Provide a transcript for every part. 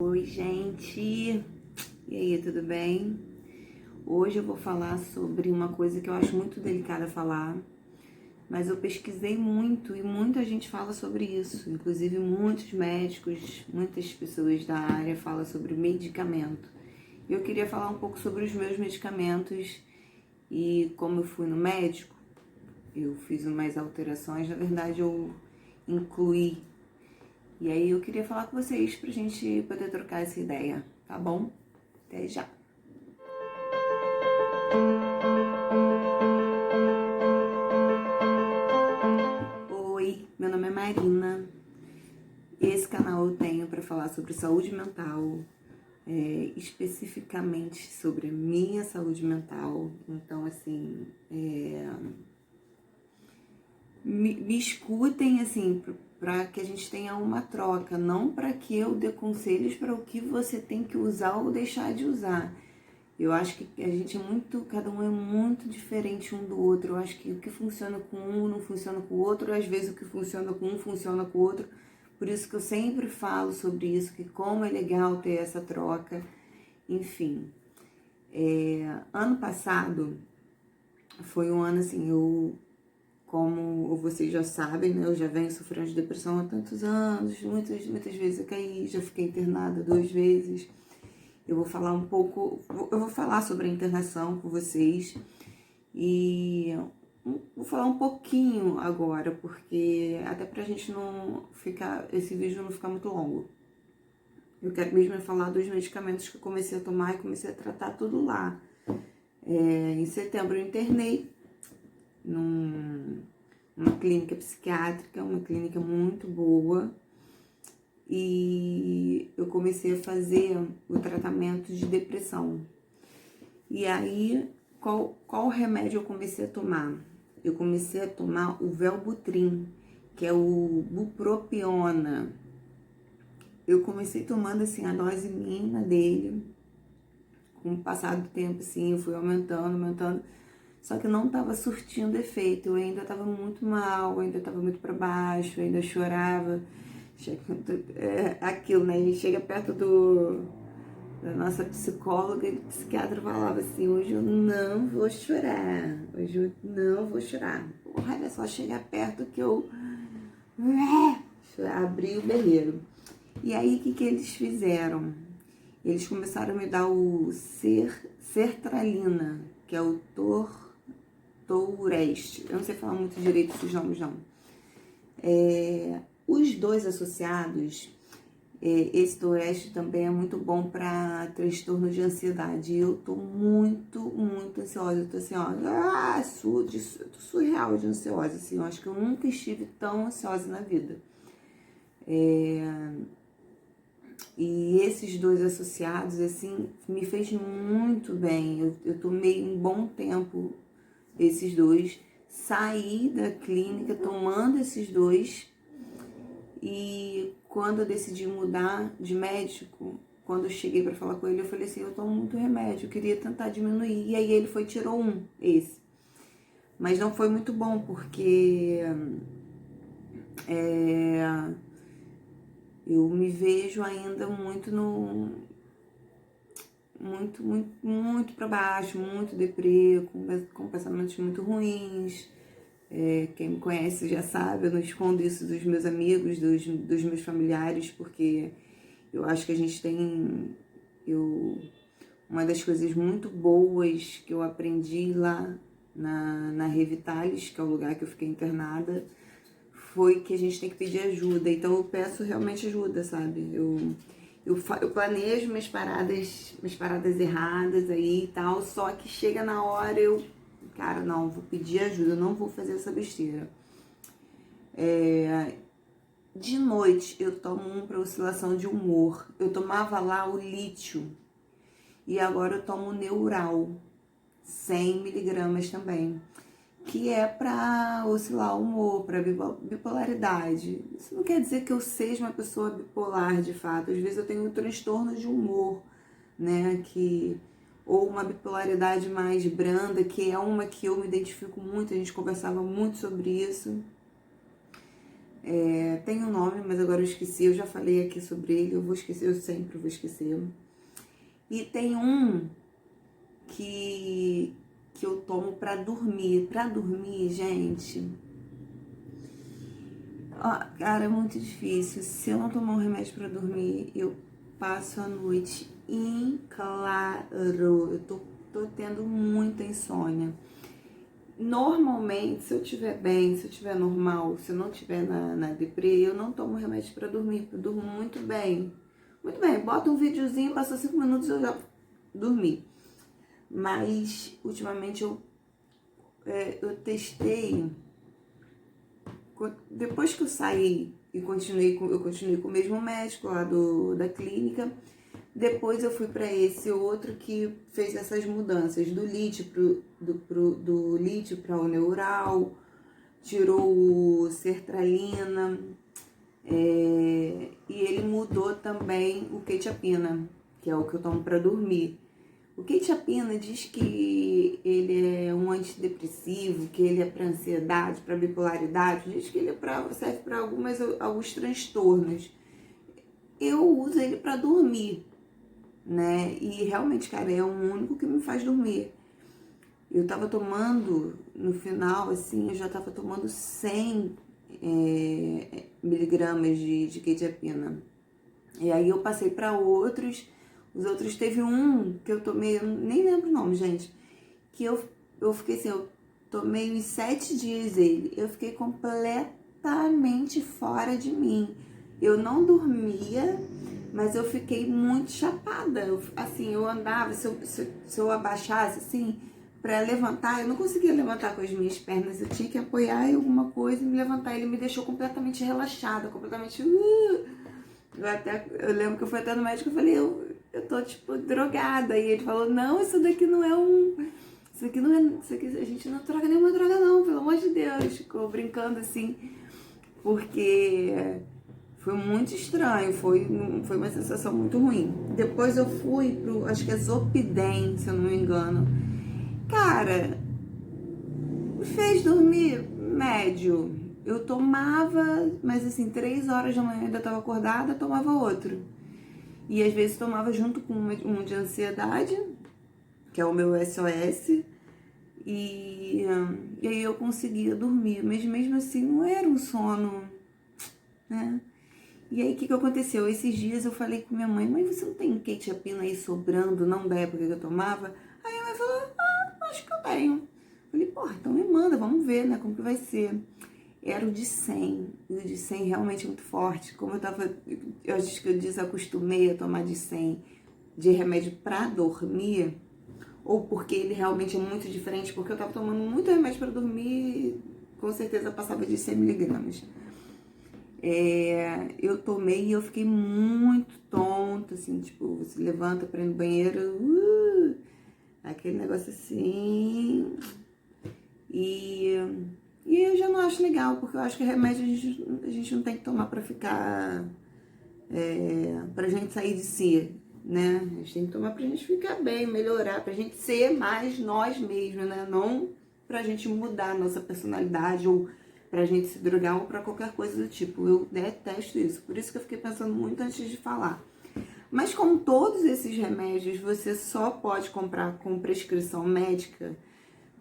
Oi, gente! E aí, tudo bem? Hoje eu vou falar sobre uma coisa que eu acho muito delicada falar, mas eu pesquisei muito e muita gente fala sobre isso, inclusive muitos médicos, muitas pessoas da área falam sobre medicamento. Eu queria falar um pouco sobre os meus medicamentos e como eu fui no médico, eu fiz umas alterações, na verdade eu incluí. E aí eu queria falar com vocês pra gente poder trocar essa ideia, tá bom? Até já! Oi, meu nome é Marina. Esse canal eu tenho para falar sobre saúde mental, especificamente sobre a minha saúde mental. Então, assim, me escutem, assim, para que a gente tenha uma troca, não para que eu dê conselhos para o que você tem que usar ou deixar de usar. Eu acho que a gente é muito, cada um é muito diferente um do outro. Eu acho que o que funciona com um não funciona com o outro, às vezes o que funciona com um funciona com o outro. Por isso que eu sempre falo sobre isso, que como é legal ter essa troca. Enfim, ano passado foi um ano assim, como vocês já sabem, né, eu já venho sofrendo de depressão há tantos anos, muitas vezes eu caí, já fiquei internada 2 vezes. Eu vou falar um pouco, eu vou falar sobre a internação com vocês e vou falar um pouquinho agora, porque até pra gente não ficar, esse vídeo não ficar muito longo. Eu quero mesmo falar dos medicamentos que eu comecei a tomar e comecei a tratar tudo lá. Em setembro eu internei numa clínica psiquiátrica, uma clínica muito boa, e eu comecei a fazer o tratamento de depressão. E aí, qual remédio eu comecei a tomar? Eu comecei a tomar o Velbutrin, que é o bupropiona. Eu comecei tomando, assim, a dose mínima dele. Com o passar do tempo, assim, eu fui aumentando. Só que não estava surtindo efeito. Eu ainda estava muito mal, eu ainda estava muito para baixo, eu ainda chorava. Aquilo, né? A gente chega perto da nossa psicóloga e psiquiatra falava assim: hoje eu não vou chorar, hoje eu não vou chorar. Porra, olha só, chegar perto que eu abri o berreiro. E aí, o que eles fizeram? Eles começaram a me dar o sertralina, que é o Toureste. Eu não sei falar muito direito esses nomes, não. Os dois associados, esse Toureste também é muito bom para transtorno de ansiedade. Eu tô muito ansiosa. Eu tô assim, ó, eu tô surreal de ansiosa, assim. Eu acho que eu nunca estive tão ansiosa na vida. E esses dois associados, assim, me fez muito bem. Eu tomei um bom tempo esses dois. Saí da clínica tomando esses dois. E quando eu decidi mudar de médico, quando eu cheguei para falar com ele, eu falei assim: eu tomo muito remédio, eu queria tentar diminuir. E aí ele tirou esse. Mas não foi muito bom, porque eu me vejo ainda muito muito para baixo, muito deprê, com pensamentos muito ruins. Quem me conhece já sabe, eu não escondo isso dos meus amigos, dos meus familiares, porque eu acho que a gente tem... uma das coisas muito boas que eu aprendi lá na Revitalis, que é o lugar que eu fiquei internada, foi que a gente tem que pedir ajuda. Então eu peço realmente ajuda, sabe? Eu planejo minhas paradas erradas aí e tal, só que chega na hora cara, não, vou pedir ajuda, não vou fazer essa besteira. De noite eu tomo para oscilação de humor. Eu tomava lá o lítio e agora eu tomo o Neural, 100 miligramas também, que é para oscilar o humor, para bipolaridade. Isso não quer dizer que eu seja uma pessoa bipolar de fato. Às vezes eu tenho um transtorno de humor, né, ou uma bipolaridade mais branda, que é uma que eu me identifico muito, a gente conversava muito sobre isso. Tem um nome, mas agora eu esqueci. Eu já falei aqui sobre ele, eu vou esquecer, eu sempre vou esquecer. E tem um que eu tomo pra dormir. Pra dormir, gente... Cara, é muito difícil. Se eu não tomar um remédio pra dormir, eu passo a noite em claro. Eu tô tendo muita insônia. Normalmente, se eu estiver bem, se eu estiver normal, se eu não estiver na deprê, eu não tomo remédio pra dormir, porque eu durmo muito bem. Muito bem, bota um videozinho, passou 5 minutos, eu já dormi. Mas, ultimamente, eu testei... Depois que eu saí e eu continuei com o mesmo médico lá da clínica, depois eu fui para esse outro que fez essas mudanças do lítio do lítio para o neural, tirou o sertralina, e ele mudou também o quetiapina, que é o que eu tomo para dormir. O quetiapina diz que ele é um antidepressivo, que ele é para ansiedade, para bipolaridade, diz que ele serve para alguns transtornos. Eu uso ele para dormir, né? E realmente, cara, é o único que me faz dormir. Eu tava tomando, no final, assim, eu já tava tomando 100 miligramas de quetiapina. E aí eu passei para outros. Os outros, teve um que eu tomei, eu nem lembro o nome, gente, que eu fiquei assim, eu tomei uns 7 dias ele, eu fiquei completamente fora de mim. Eu não dormia, mas eu fiquei muito chapada. Eu andava, se eu abaixasse assim, pra levantar, eu não conseguia levantar com as minhas pernas, eu tinha que apoiar em alguma coisa e me levantar. Ele me deixou completamente relaxada, completamente... Eu lembro que eu fui até no médico e falei, eu tô, tipo, drogada. E ele falou, não, isso daqui não é isso aqui a gente não troca nenhuma droga não, pelo amor de Deus. Ficou brincando assim, porque foi muito estranho, foi uma sensação muito ruim. Depois eu fui acho que é Zopidem, se eu não me engano. Cara, me fez dormir médio. Eu tomava, mas assim, 3 horas da manhã eu ainda tava acordada, tomava outro. E às vezes tomava junto com um de ansiedade, que é o meu SOS, e aí eu conseguia dormir. Mas mesmo assim, não era um sono, né? E aí, o que aconteceu? Esses dias eu falei com minha mãe, mãe, você não tem quetiapina aí sobrando, não da época que eu tomava? Aí a mãe falou, acho que eu tenho. Falei, porra, então me manda, vamos ver, né, como que vai ser. Era o de 100, e o de 100 realmente é muito forte. Como eu acho que eu desacostumei a tomar de 100 de remédio pra dormir, ou porque ele realmente é muito diferente, porque eu tava tomando muito remédio pra dormir, com certeza passava de 100 miligramas. Eu tomei e eu fiquei muito tonta, assim, tipo, você levanta pra ir no banheiro, aquele negócio assim, e eu já não acho legal, porque eu acho que remédio a gente não tem que tomar pra ficar, pra gente sair de si, né? A gente tem que tomar pra gente ficar bem, melhorar, pra gente ser mais nós mesmos, né? Não pra gente mudar a nossa personalidade ou pra gente se drogar ou pra qualquer coisa do tipo. Eu detesto isso, por isso que eu fiquei pensando muito antes de falar. Mas como todos esses remédios você só pode comprar com prescrição médica,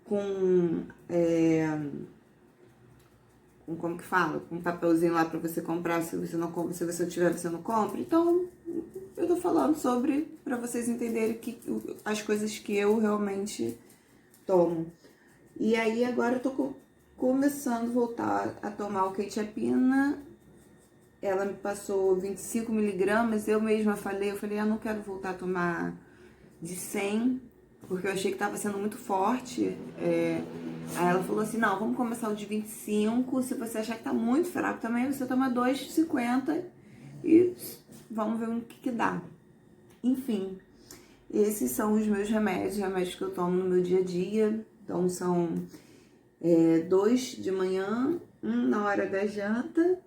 com como que fala? Com um papelzinho lá pra você comprar, se você não compra, se você tiver, você não compra. Então, eu tô falando sobre, pra vocês entenderem as coisas que eu realmente tomo. E aí, agora eu tô começando a voltar a tomar o quetiapina. Ela me passou 25 miligramas, eu mesma falei, eu não quero voltar a tomar de 100, porque eu achei que tava sendo muito forte. Aí ela falou assim, não, vamos começar o de 25, se você achar que tá muito fraco também, você toma 2,50 e vamos ver o que dá. Enfim, esses são os meus remédios que eu tomo no meu dia a dia. Então são 2 de manhã, um na hora da janta,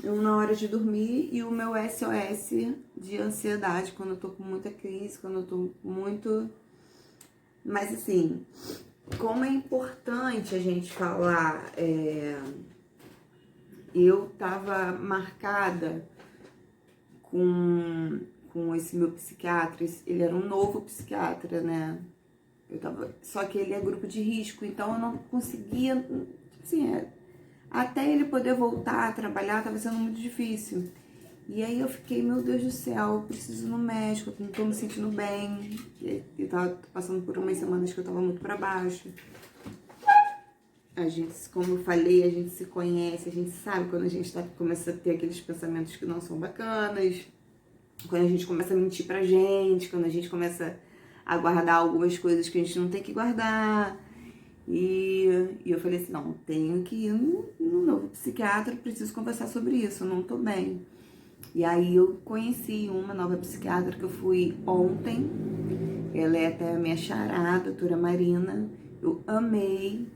um na hora de dormir e o meu SOS de ansiedade, quando eu tô com muita crise, quando eu tô muito... Mas assim, como é importante a gente falar eu tava marcada com esse meu psiquiatra. Ele era um novo psiquiatra, né? Só que ele é grupo de risco, então eu não conseguia, tipo assim, até ele poder voltar a trabalhar tava sendo muito difícil. E aí eu fiquei, meu Deus do céu, eu preciso ir no médico, eu não tô me sentindo bem. Eu tava passando por umas semanas que eu tava muito pra baixo. A gente, como eu falei, a gente se conhece, a gente sabe quando a gente começa a ter aqueles pensamentos que não são bacanas, quando a gente começa a mentir pra gente, quando a gente começa a guardar algumas coisas que a gente não tem que guardar. E eu falei assim, não, tenho que ir no novo psiquiatra, preciso conversar sobre isso, eu não tô bem. E aí eu conheci uma nova psiquiatra que eu fui ontem, ela é até a minha xará, a doutora Marina, eu amei,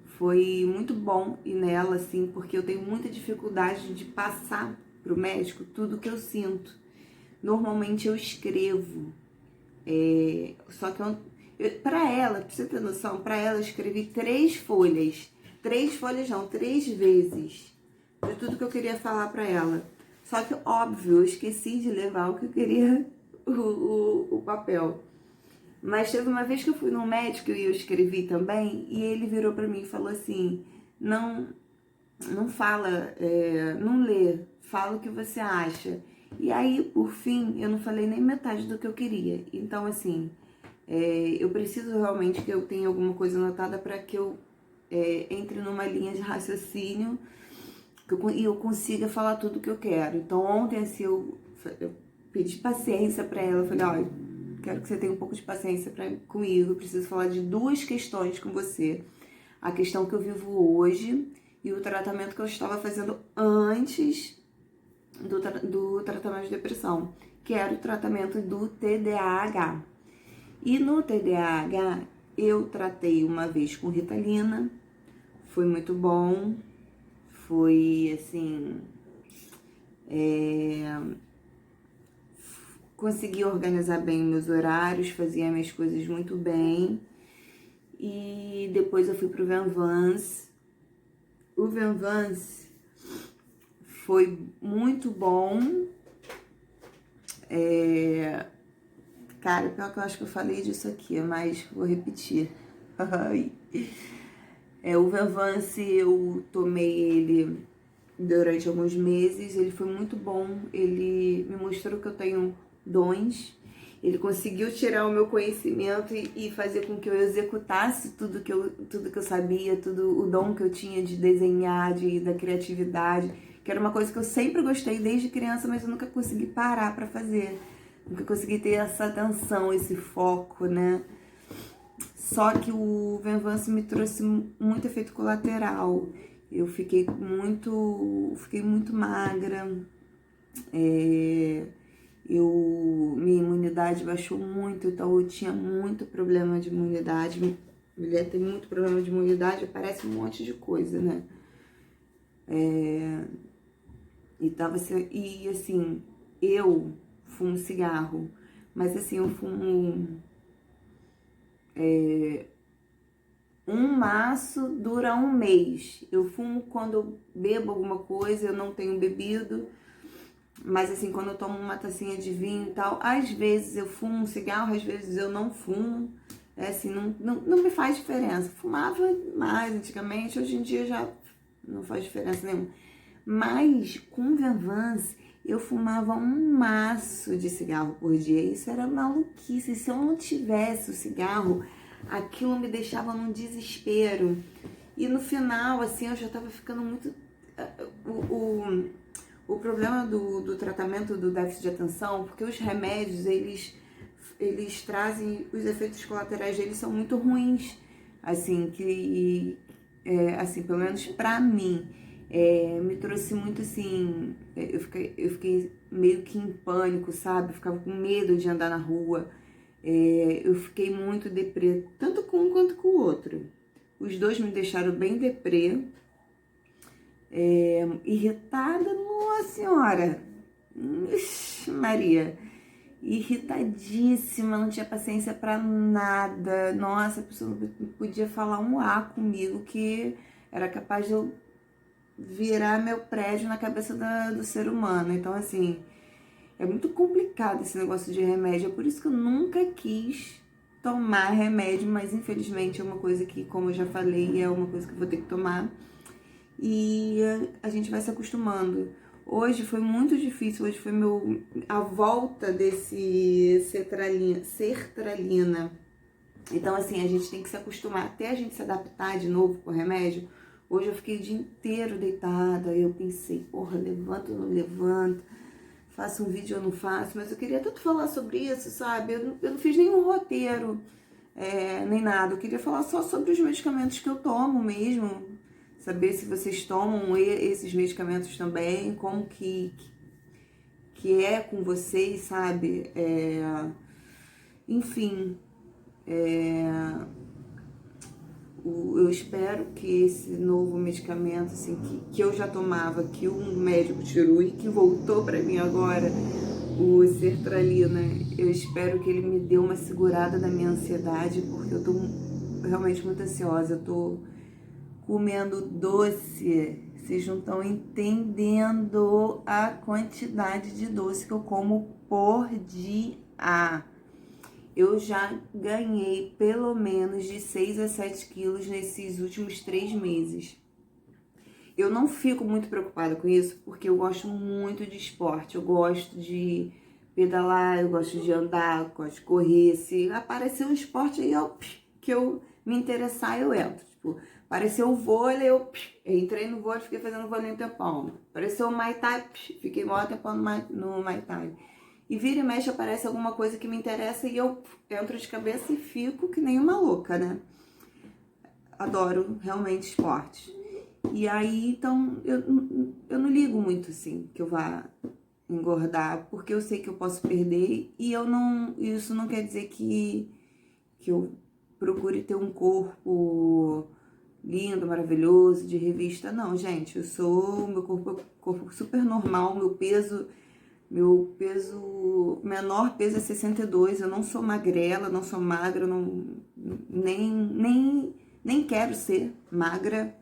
foi muito bom ir nela, assim, porque eu tenho muita dificuldade de passar pro médico tudo que eu sinto. Normalmente eu escrevo, só que pra ela, pra você ter noção, pra ela eu escrevi 3 folhas não, 3 vezes, de tudo que eu queria falar pra ela. Só que, óbvio, eu esqueci de levar o que eu queria, o papel. Mas teve uma vez que eu fui num médico e eu escrevi também, e ele virou pra mim e falou assim, não fala, não lê, fala o que você acha. E aí, por fim, eu não falei nem metade do que eu queria. Então, assim, eu preciso realmente que eu tenha alguma coisa anotada para que eu entre numa linha de raciocínio e eu consiga falar tudo o que eu quero. Então, ontem, assim, eu pedi paciência para ela. Eu falei, olha, quero que você tenha um pouco de paciência comigo. Eu preciso falar de 2 questões com você. A questão que eu vivo hoje e o tratamento que eu estava fazendo antes do tratamento de depressão, que era o tratamento do TDAH. E no TDAH, eu tratei uma vez com Ritalina, foi muito bom, foi assim, consegui organizar bem meus horários, fazia minhas coisas muito bem. E depois eu fui pro Venvance. O Venvance foi muito bom. Cara, pior que eu acho que eu falei disso aqui, mas vou repetir. O Venvance, eu tomei ele durante alguns meses, ele foi muito bom, ele me mostrou que eu tenho dons, ele conseguiu tirar o meu conhecimento e fazer com que eu executasse tudo que eu sabia, tudo o dom que eu tinha de desenhar, da criatividade, que era uma coisa que eu sempre gostei desde criança, mas eu nunca consegui parar para fazer, nunca consegui ter essa atenção, esse foco, né? Só que o Venvance me trouxe muito efeito colateral. Eu fiquei muito magra, minha imunidade baixou muito, então eu tinha muito problema de imunidade. Mulher tem muito problema de imunidade, aparece um monte de coisa, né? E assim, eu fumo cigarro, mas assim, eu fumo um maço dura um mês. Eu fumo quando eu bebo alguma coisa, eu não tenho bebido. Mas assim, quando eu tomo uma tacinha de vinho e tal, às vezes eu fumo um cigarro, às vezes eu não fumo. Assim, não me faz diferença. Fumava mais antigamente, hoje em dia já não faz diferença nenhuma. Mas com Venvance, eu fumava um maço de cigarro por dia. Isso era maluquice. Se eu não tivesse o cigarro, aquilo me deixava num desespero. E no final, assim, eu já tava ficando muito... O problema do tratamento do déficit de atenção, porque os remédios, eles trazem... Os efeitos colaterais deles são muito ruins. Assim, assim, pelo menos pra mim, me trouxe muito, assim... Eu fiquei meio que em pânico, sabe? Eu ficava com medo de andar na rua. Eu fiquei muito deprê, tanto com um quanto com o outro. Os dois me deixaram bem deprê, irritada, nossa senhora, Ixi, Maria, irritadíssima, não tinha paciência pra nada. Nossa, a pessoa não podia falar um A comigo, que era capaz de eu virar meu prédio na cabeça do ser humano. Então, assim, é muito complicado esse negócio de remédio. É por isso que eu nunca quis tomar remédio, mas infelizmente é uma coisa que, como eu já falei, é uma coisa que eu vou ter que tomar. E a gente vai se acostumando. Hoje foi muito difícil, hoje foi a volta desse sertralina. Então, assim, a gente tem que se acostumar, até a gente se adaptar de novo com o remédio. Hoje eu fiquei o dia inteiro deitada, eu pensei, porra, levanto ou não levanto, faço um vídeo ou não faço, mas eu queria tanto falar sobre isso, sabe? Eu não fiz nenhum roteiro, nem nada, eu queria falar só sobre os medicamentos que eu tomo mesmo, saber se vocês tomam esses medicamentos também, como que é com vocês, sabe? Enfim, eu espero que esse novo medicamento, assim, que eu já tomava, que um médico tirou e que voltou para mim agora, o sertralina, eu espero que ele me dê uma segurada da minha ansiedade, porque eu tô realmente muito ansiosa, eu tô comendo doce. Vocês não estão entendendo a quantidade de doce que eu como por dia. Eu já ganhei pelo menos de 6 a 7 quilos nesses últimos 3 meses. Eu não fico muito preocupada com isso, porque eu gosto muito de esporte. Eu gosto de pedalar, eu gosto de andar, eu gosto de correr. Se aparecer um esporte aí, que eu me interessar, eu entro. Tipo, apareceu o vôlei, eu entrei no vôlei, fiquei fazendo vôlei um tempão. Apareceu o Muay Thai, fiquei maior tempão no Muay Thai. E vira e mexe aparece alguma coisa que me interessa e eu entro de cabeça e fico que nem uma louca, né? Adoro realmente esporte. E aí, então, eu não ligo muito, assim, que eu vá engordar, porque eu sei que eu posso perder e isso não quer dizer que eu procure ter um corpo lindo, maravilhoso, de revista. Não, gente, meu corpo super normal, meu menor peso é 62, eu não sou magrela, não sou magra, nem quero ser magra.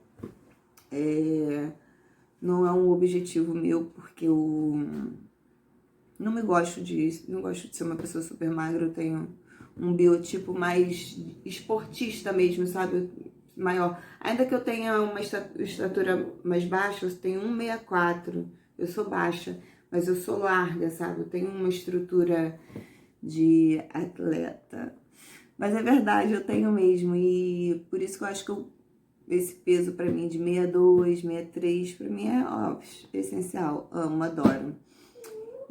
Não é um objetivo meu, porque eu não gosto de ser uma pessoa super magra, eu tenho um biotipo mais esportista mesmo, sabe? Maior. Ainda que eu tenha uma estatura mais baixa, eu tenho 1,64, eu sou baixa, mas eu sou larga, sabe? Eu tenho uma estrutura de atleta. Mas é verdade, eu tenho mesmo, e por isso que eu acho que esse peso pra mim de 62, 63, pra mim é essencial, amo, adoro.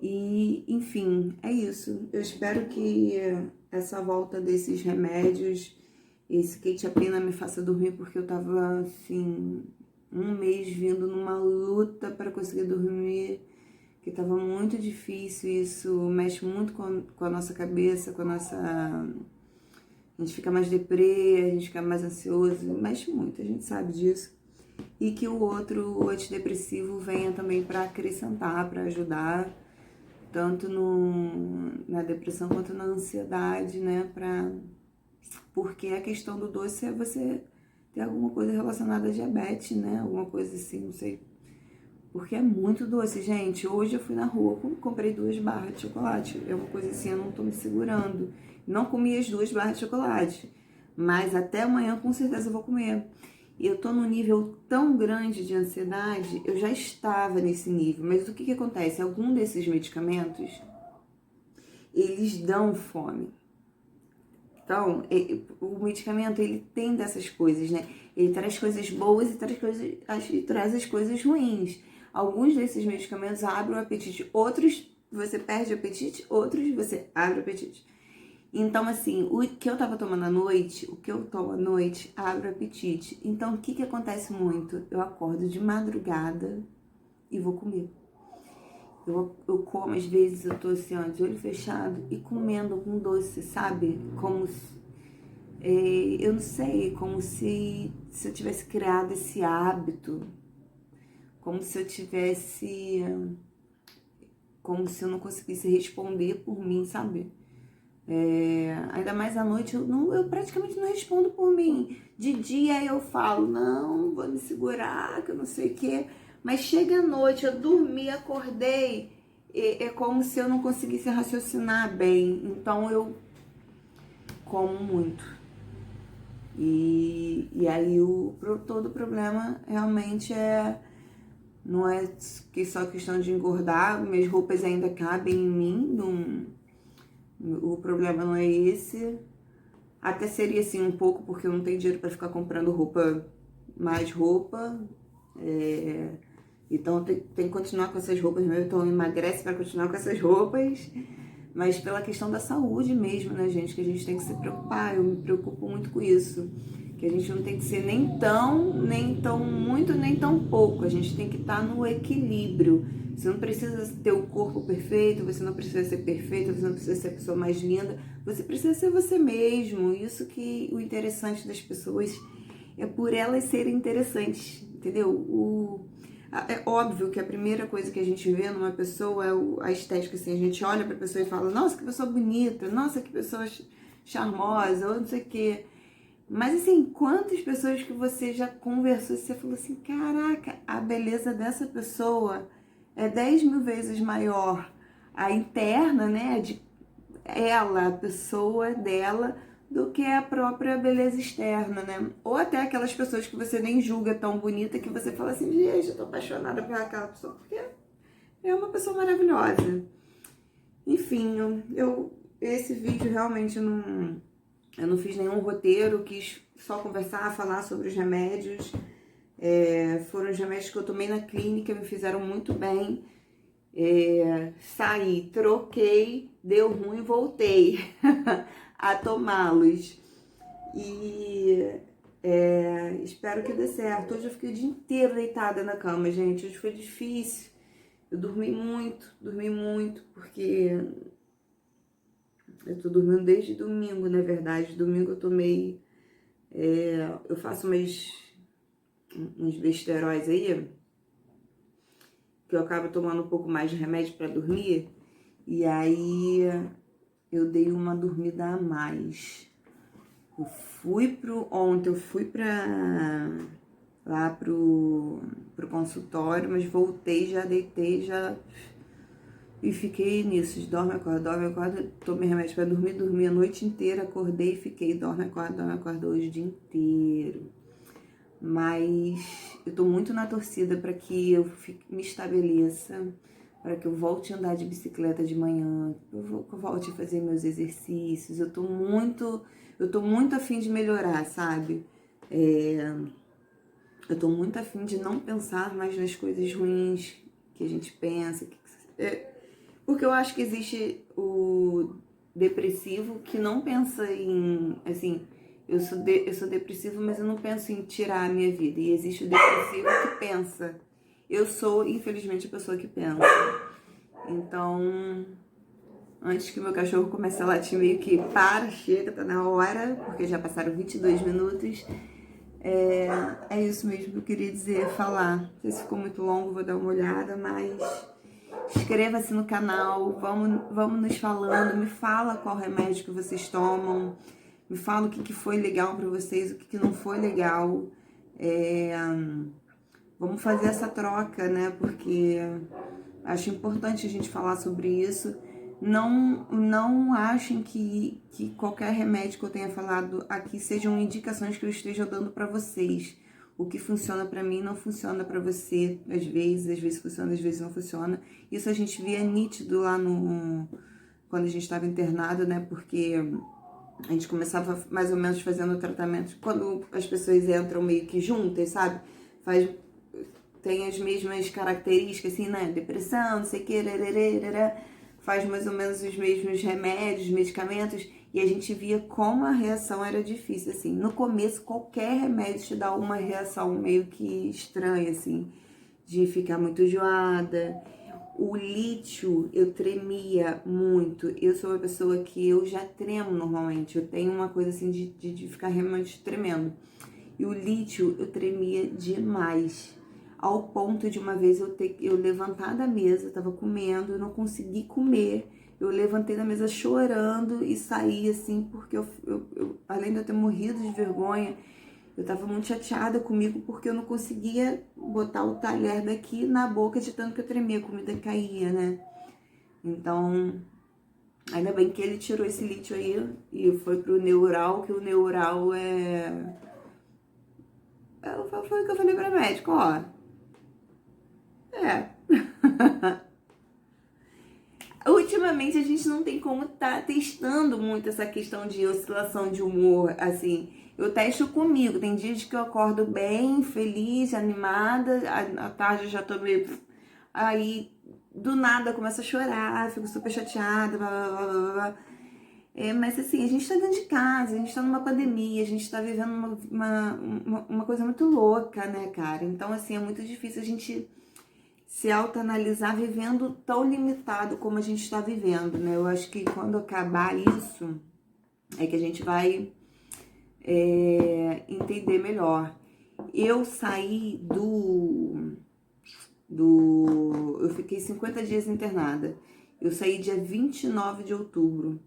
E, enfim, é isso. Eu espero que essa volta desses remédios, esse quetiapina me faça dormir, porque eu tava, assim, um mês vindo numa luta para conseguir dormir, que tava muito difícil. Isso mexe muito com a nossa cabeça, com a nossa... A gente fica mais deprê, a gente fica mais ansioso, mexe muito, a gente sabe disso. E que o antidepressivo venha também para acrescentar, para ajudar, tanto na depressão quanto na ansiedade, né? Porque a questão do doce é você ter alguma coisa relacionada a diabetes, né? Alguma coisa assim, não sei. Porque é muito doce, gente. Hoje eu fui na rua, comprei 2 barras de chocolate. É uma coisa assim, eu não tô me segurando. Não comi as 2 barras de chocolate, mas até amanhã com certeza eu vou comer. E eu tô num nível tão grande de ansiedade, eu já estava nesse nível. Mas o que acontece? Algum desses medicamentos, eles dão fome. Então, o medicamento, ele tem dessas coisas, né? Ele traz coisas boas e traz as coisas ruins. Alguns desses medicamentos abrem o apetite, outros você perde o apetite, outros você abre o apetite. Então, assim, o que eu tava tomando à noite, o que eu tomo à noite, abre o apetite. Então, o que acontece muito? Eu acordo de madrugada e vou comer. Eu como, às vezes, eu tô assim, ó, de olho fechado e comendo algum doce, sabe? Como se, eu não sei, como se eu tivesse criado esse hábito. Como se eu não conseguisse responder por mim, sabe? Ainda mais à noite, eu praticamente não respondo por mim. De dia eu falo, não, vou me segurar, que eu não sei o quê. Mas chega à noite, eu dormi, acordei, é como se eu não conseguisse raciocinar bem. Então eu como muito. E aí todo o problema realmente não é que só questão de engordar, minhas roupas ainda cabem em mim, o problema não é esse. Até seria assim um pouco, porque eu não tenho dinheiro para ficar comprando mais roupa. Então tem que continuar com essas roupas mesmo. Então emagrece para continuar com essas roupas. Mas pela questão da saúde mesmo, né, gente? Que a gente tem que se preocupar. Eu me preocupo muito com isso. Que a gente não tem que ser nem tão muito, nem tão pouco. A gente tem que estar no equilíbrio. Você não precisa ter o corpo perfeito, você não precisa ser perfeito, você não precisa ser a pessoa mais linda. Você precisa ser você mesmo. Isso que o interessante das pessoas é por elas serem interessantes, entendeu? É óbvio que a primeira coisa que a gente vê numa pessoa é a estética, assim, a gente olha pra pessoa e fala, nossa, que pessoa bonita, nossa, que pessoa charmosa, ou não sei o quê. Mas assim, quantas pessoas que você já conversou e você falou assim, caraca, a beleza dessa pessoa é 10 mil vezes maior, a interna, né, a pessoa dela, do que a própria beleza externa, né? Ou até aquelas pessoas que você nem julga tão bonita que você fala assim, gente, eu tô apaixonada por aquela pessoa, porque é uma pessoa maravilhosa. Enfim, esse vídeo realmente eu não fiz nenhum roteiro, quis só conversar, falar sobre os remédios. Foram os remédios que eu tomei na clínica, me fizeram muito bem. Saí, troquei, deu ruim, voltei a tomá-los. E espero que dê certo. Hoje eu fiquei o dia inteiro deitada na cama, gente. Hoje foi difícil. Eu dormi muito, porque eu tô dormindo desde domingo, na verdade. Domingo eu tomei. Eu faço uns besteróis aí, que eu acabo tomando um pouco mais de remédio para dormir. E aí eu dei uma dormida a mais. Ontem eu fui lá pro consultório, mas voltei, já deitei, e fiquei nisso, dorme, acorda, tomei remédio pra dormir a noite inteira, acordei e fiquei, dorme, acorda hoje o dia inteiro. Mas eu tô muito na torcida para que eu me estabeleça, para que eu volte a andar de bicicleta de manhã, que eu volte a fazer meus exercícios. Eu tô muito a fim de melhorar, sabe? Eu tô muito a fim de não pensar mais nas coisas ruins que a gente pensa. Porque eu acho que existe o depressivo que não pensa em, assim, eu sou depressivo, mas eu não penso em tirar a minha vida. E existe o depressivo que pensa. Eu sou, infelizmente, a pessoa que pensa. Então, antes que meu cachorro comece a latir meio que chega, tá na hora, porque já passaram 22 minutos. É isso mesmo que eu queria dizer, falar. Não sei se ficou muito longo, vou dar uma olhada, mas inscreva-se no canal, vamos nos falando, me fala qual remédio que vocês tomam, me fala o que foi legal pra vocês, o que não foi legal. Vamos fazer essa troca, né? Porque acho importante a gente falar sobre isso. Não achem que qualquer remédio que eu tenha falado aqui sejam indicações que eu esteja dando para vocês. O que funciona para mim não funciona para você, às vezes funciona, às vezes não funciona. Isso a gente via nítido lá quando a gente estava internado, né? Porque a gente começava mais ou menos fazendo o tratamento quando as pessoas entram meio que juntas, sabe? Tem as mesmas características, assim, né? Depressão, não sei o que, faz mais ou menos os mesmos remédios, medicamentos, e a gente via como a reação era difícil, assim. No começo, qualquer remédio te dá uma reação meio que estranha, assim, de ficar muito enjoada. O lítio, eu tremia muito. Eu sou uma pessoa que eu já tremo normalmente. Eu tenho uma coisa assim de ficar realmente tremendo. E o lítio, eu tremia demais. Ao ponto de uma vez eu levantar da mesa, eu tava comendo, eu não consegui comer. eu levantei da mesa chorando e saí, assim, porque além de eu ter morrido de vergonha, eu tava muito chateada comigo porque eu não conseguia botar o talher daqui na boca de tanto que eu tremia, a comida caía, né? Então, ainda bem que ele tirou esse lítio aí e foi pro neural, que o neural foi o que eu falei pra médico, ó. É. Ultimamente a gente não tem como tá testando muito essa questão de oscilação de humor, assim. Eu testo comigo, tem dias que eu acordo bem, feliz, animada, à tarde eu já tô meio... Aí, do nada, eu começo a chorar, fico super chateada, blá, blá, blá, blá, blá. Mas assim, a gente tá dentro de casa, a gente tá numa pandemia, a gente tá vivendo uma coisa muito louca, né, cara? Então, assim, é muito difícil a gente se autoanalisar vivendo tão limitado como a gente está vivendo, né? Eu acho que quando acabar isso, é que a gente vai entender melhor. Eu saí eu fiquei 50 dias internada. Eu saí dia 29 de outubro.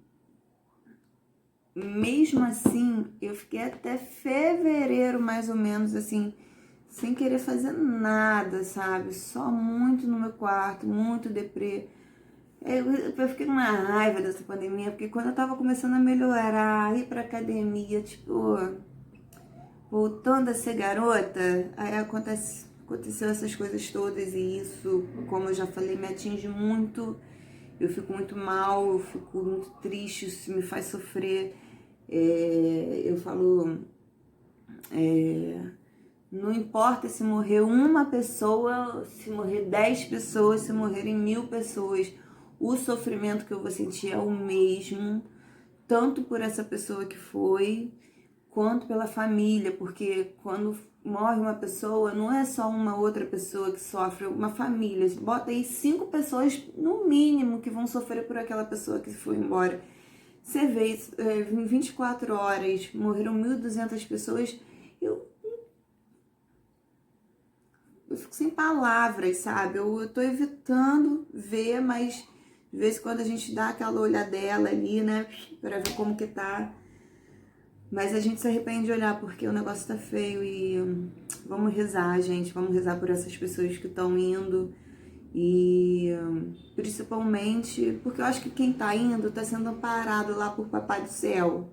Mesmo assim, eu fiquei até fevereiro, mais ou menos, assim, sem querer fazer nada, sabe? Só muito no meu quarto, muito deprê. Eu fiquei com uma raiva dessa pandemia, porque quando eu tava começando a melhorar, ir pra academia, tipo, voltando a ser garota, aí aconteceu essas coisas todas e isso, como eu já falei, me atinge muito. Eu fico muito mal, eu fico muito triste, isso me faz sofrer. Eu falo, não importa se morrer uma pessoa, se morrer 10 pessoas, se morrerem 1000 pessoas, o sofrimento que eu vou sentir é o mesmo, tanto por essa pessoa que foi, quanto pela família, porque quando morre uma pessoa, não é só uma outra pessoa que sofre, uma família. Bota aí 5 pessoas, no mínimo, que vão sofrer por aquela pessoa que foi embora. Você vê, em 24 horas, morreram 1.200 pessoas, eu fico sem palavras, sabe? Eu tô evitando ver, mas de vez em quando a gente dá aquela olhadela ali, né? Pra ver como que tá. Mas a gente se arrepende de olhar porque o negócio tá feio e vamos rezar, gente. Vamos rezar por essas pessoas que estão indo. E principalmente porque eu acho que quem tá indo tá sendo amparado lá por Papai do Céu.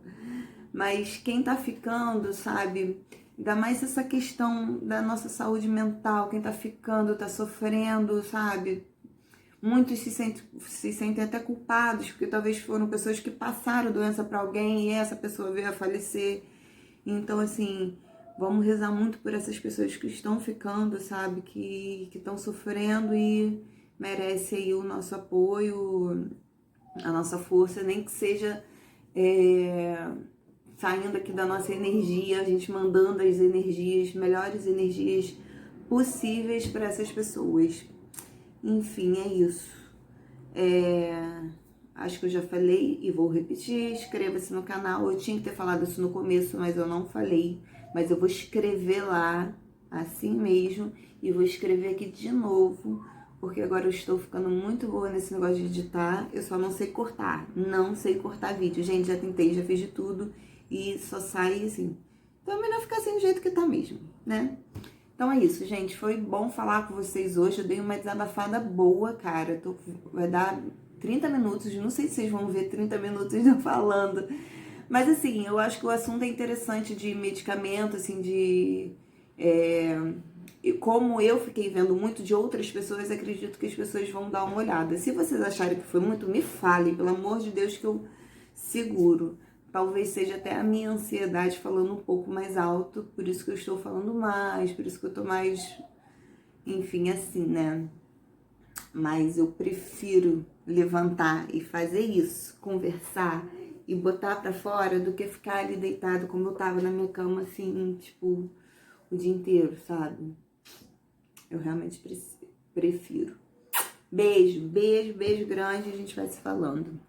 Mas quem tá ficando, sabe? Ainda mais essa questão da nossa saúde mental. Quem tá ficando, tá sofrendo, sabe? Muitos se sentem até culpados, porque talvez foram pessoas que passaram doença para alguém e essa pessoa veio a falecer. Então, assim, vamos rezar muito por essas pessoas que estão ficando, sabe? Que estão sofrendo e merece aí o nosso apoio, a nossa força, nem que seja saindo aqui da nossa energia, a gente mandando as energias, melhores energias possíveis para essas pessoas. Enfim, é isso. Acho que eu já falei e vou repetir. Inscreva-se no canal. Eu tinha que ter falado isso no começo, mas eu não falei. Mas eu vou escrever lá, assim mesmo. E vou escrever aqui de novo, porque agora eu estou ficando muito boa nesse negócio de editar. Eu só não sei cortar. Não sei cortar vídeo. Gente, já tentei, já fiz de tudo. E só sai assim. Então é melhor ficar assim do jeito que tá mesmo, né? Então é isso, gente. Foi bom falar com vocês hoje. Eu dei uma desabafada boa, cara. Vai dar 30 minutos. Não sei se vocês vão ver 30 minutos eu falando. Mas assim, eu acho que o assunto é interessante de medicamento, assim, e como eu fiquei vendo muito de outras pessoas, acredito que as pessoas vão dar uma olhada. Se vocês acharem que foi muito, me falem, pelo amor de Deus, que eu seguro. Talvez seja até a minha ansiedade falando um pouco mais alto, por isso que eu estou falando mais, por isso que eu tô mais, enfim, assim, né? Mas eu prefiro levantar e fazer isso, conversar e botar pra fora do que ficar ali deitado como eu tava na minha cama, assim, tipo, o dia inteiro, sabe? Eu realmente prefiro. Beijo, beijo, beijo grande, a gente vai se falando.